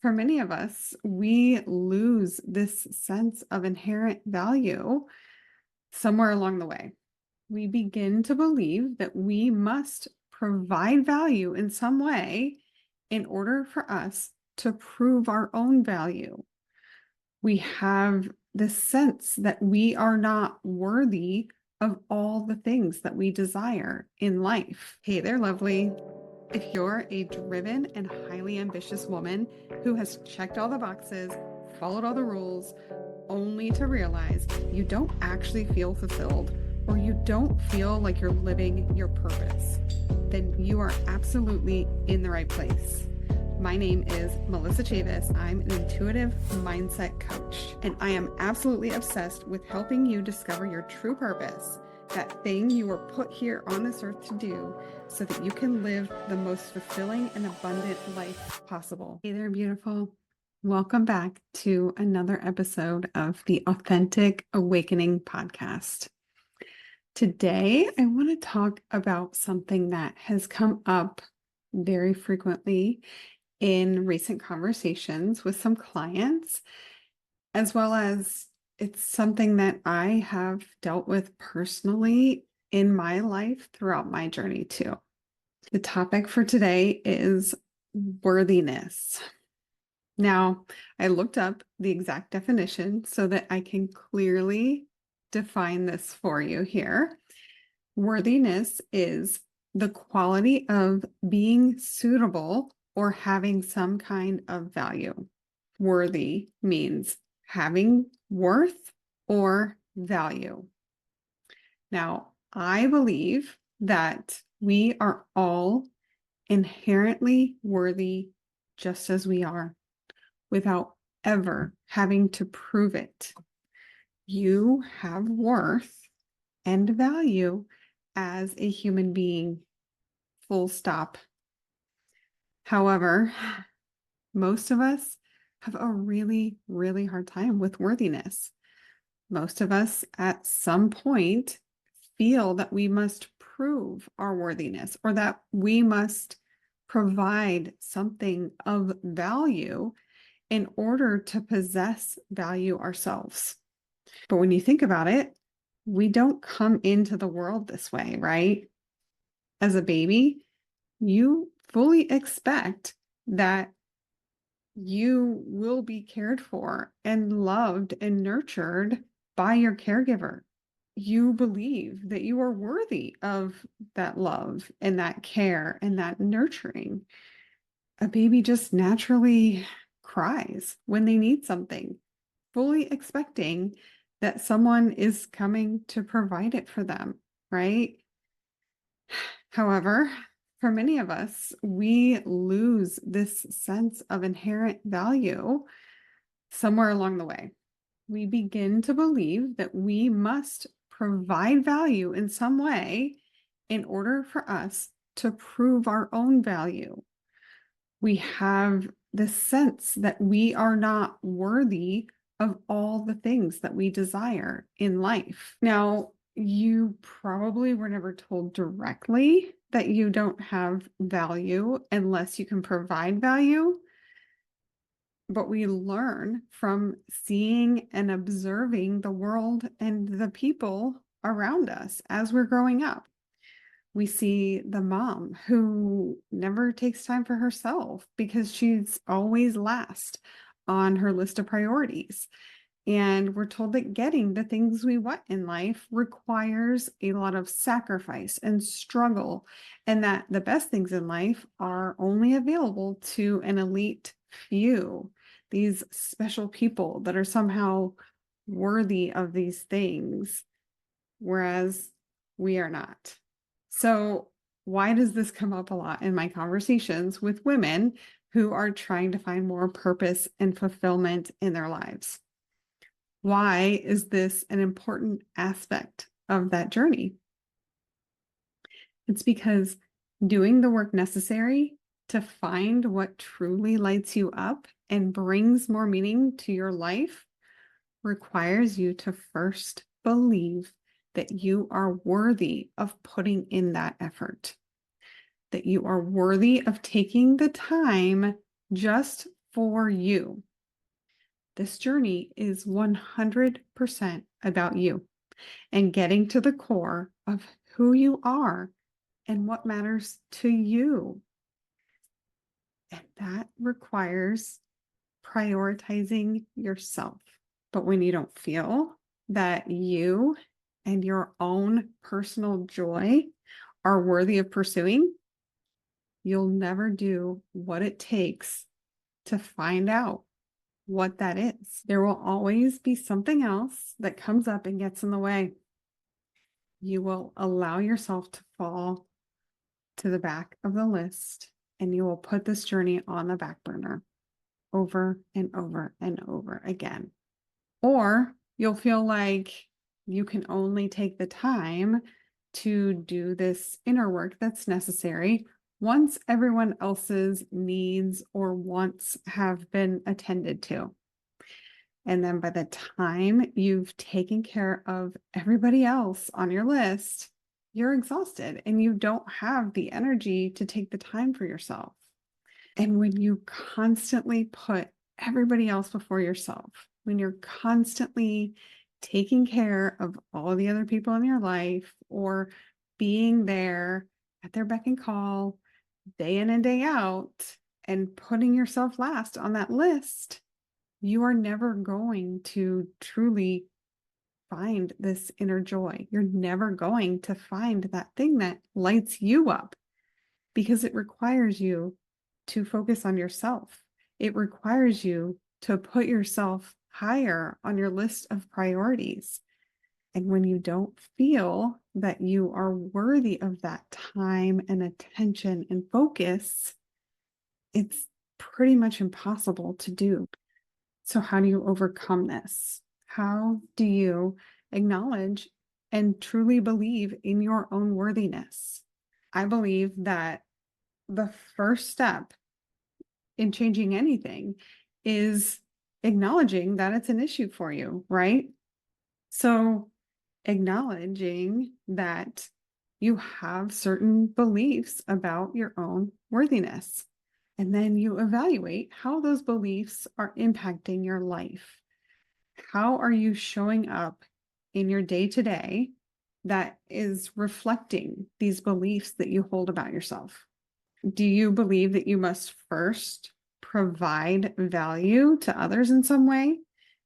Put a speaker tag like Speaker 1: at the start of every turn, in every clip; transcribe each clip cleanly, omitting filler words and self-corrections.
Speaker 1: For many of us, we lose this sense of inherent value somewhere along the way. We begin to believe that we must provide value in some way in order for us to prove our own value. We have this sense that we are not worthy of all the things that we desire in life. Hey there, lovely. If you're a driven and highly ambitious woman who has checked all the boxes, followed all the rules, only to realize you don't actually feel fulfilled or you don't feel like you're living your purpose, then you are absolutely in the right place. My name is Melissa Chavis. I'm an intuitive mindset coach, and I am absolutely obsessed with helping you discover your true purpose, that thing you were put here on this earth to do, so that you can live the most fulfilling and abundant life possible. Hey there, beautiful. Welcome back to another episode of the Authentic Awakening podcast. Today, I want to talk about something that has come up very frequently in recent conversations with some clients, as well as it's something that I have dealt with personally in my life throughout my journey too. The topic for today is worthiness. Now, I looked up the exact definition so that I can clearly define this for you here. Worthiness is the quality of being suitable or having some kind of value. Worthy means having worth or value. Now, I believe that we are all inherently worthy just as we are, without ever having to prove it. You have worth and value as a human being, full stop. However, most of us have a really, really hard time with worthiness. Most of us at some point feel that we must prove our worthiness or that we must provide something of value in order to possess value ourselves. But when you think about it, we don't come into the world this way, right? As a baby, you fully expect that you will be cared for and loved and nurtured by your caregiver. You believe that you are worthy of that love and that care and that nurturing. A baby just naturally cries when they need something, fully expecting that someone is coming to provide it for them, right? However, for many of us, we lose this sense of inherent value somewhere along the way. We begin to believe that we must provide value in some way in order for us to prove our own value. We have this sense that we are not worthy of all the things that we desire in life. Now, you probably were never told directly that you don't have value unless you can provide value. But we learn from seeing and observing the world and the people around us as we're growing up. We see the mom who never takes time for herself because she's always last on her list of priorities. And we're told that getting the things we want in life requires a lot of sacrifice and struggle, and that the best things in life are only available to an elite few, these special people that are somehow worthy of these things, whereas we are not. So why does this come up a lot in my conversations with women who are trying to find more purpose and fulfillment in their lives? Why is this an important aspect of that journey? It's because doing the work necessary to find what truly lights you up and brings more meaning to your life requires you to first believe that you are worthy of putting in that effort, that you are worthy of taking the time just for you. This journey is 100% about you and getting to the core of who you are and what matters to you. And that requires prioritizing yourself. But when you don't feel that you and your own personal joy are worthy of pursuing, you'll never do what it takes to find out what that is. There will always be something else that comes up and gets in the way. You will allow yourself to fall to the back of the list, and you will put this journey on the back burner over and over and over again. Or you'll feel like you can only take the time to do this inner work that's necessary once everyone else's needs or wants have been attended to. And then by the time you've taken care of everybody else on your list, you're exhausted and you don't have the energy to take the time for yourself. And when you constantly put everybody else before yourself, when you're constantly taking care of all the other people in your life or being there at their beck and call day in and day out and putting yourself last on that list, you are never going to truly find this inner joy. You're never going to find that thing that lights you up because it requires you to focus on yourself. It requires you to put yourself higher on your list of priorities. And when you don't feel that you are worthy of that time and attention and focus, it's pretty much impossible to do. So how do you overcome this? How do you acknowledge and truly believe in your own worthiness? I believe that the first step in changing anything is acknowledging that it's an issue for you, right? So acknowledging that you have certain beliefs about your own worthiness. And then you evaluate how those beliefs are impacting your life. How are you showing up in your day-to-day that is reflecting these beliefs that you hold about yourself? Do you believe that you must first provide value to others in some way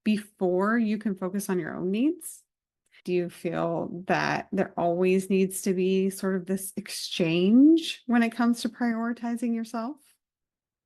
Speaker 1: before you can focus on your own needs? Do you feel that there always needs to be sort of this exchange when it comes to prioritizing yourself?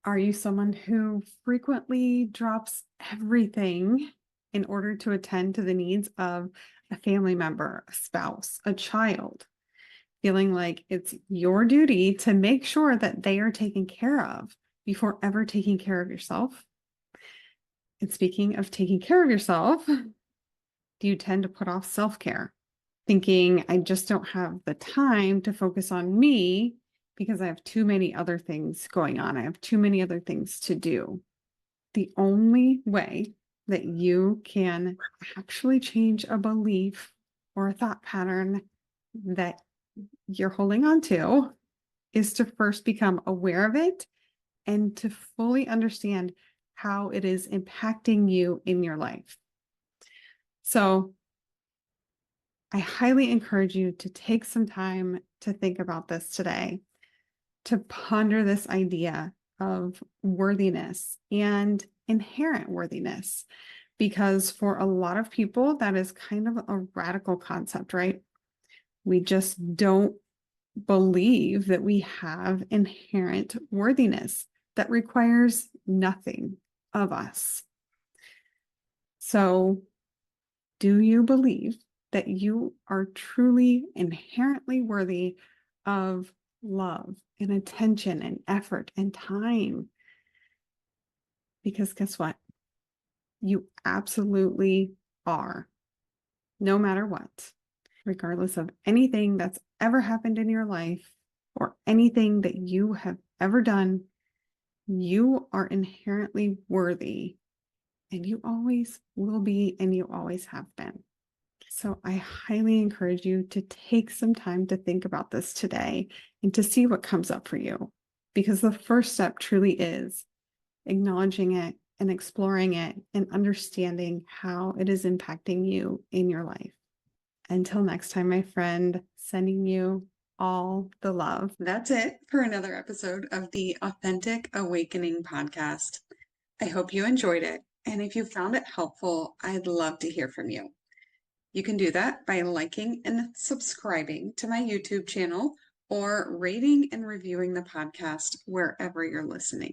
Speaker 1: Are you someone who frequently drops everything in order to attend to the needs of a family member, a spouse, a child, feeling like it's your duty to make sure that they are taken care of before ever taking care of yourself? And speaking of taking care of yourself, do you tend to put off self-care, thinking, I just don't have the time to focus on me because I have too many other things going on. I have too many other things to do. The only way that you can actually change a belief or a thought pattern that you're holding on to is to first become aware of it and to fully understand how it is impacting you in your life. So I highly encourage you to take some time to think about this today, to ponder this idea of worthiness and inherent worthiness, because for a lot of people, that is kind of a radical concept, right? We just don't believe that we have inherent worthiness that requires nothing of us. So, do you believe that you are truly inherently worthy of love and attention and effort and time? Because guess what? You absolutely are, no matter what, regardless of anything that's ever happened in your life or anything that you have ever done. You are inherently worthy, and you always will be, and you always have been. So I highly encourage you to take some time to think about this today and to see what comes up for you. Because the first step truly is acknowledging it and exploring it and understanding how it is impacting you in your life. Until next time, my friend, sending you all the love. That's it for another episode of the Authentic Awakening podcast. I hope you enjoyed it. And if you found it helpful, I'd love to hear from you. You can do that by liking and subscribing to my YouTube channel or rating and reviewing the podcast wherever you're listening.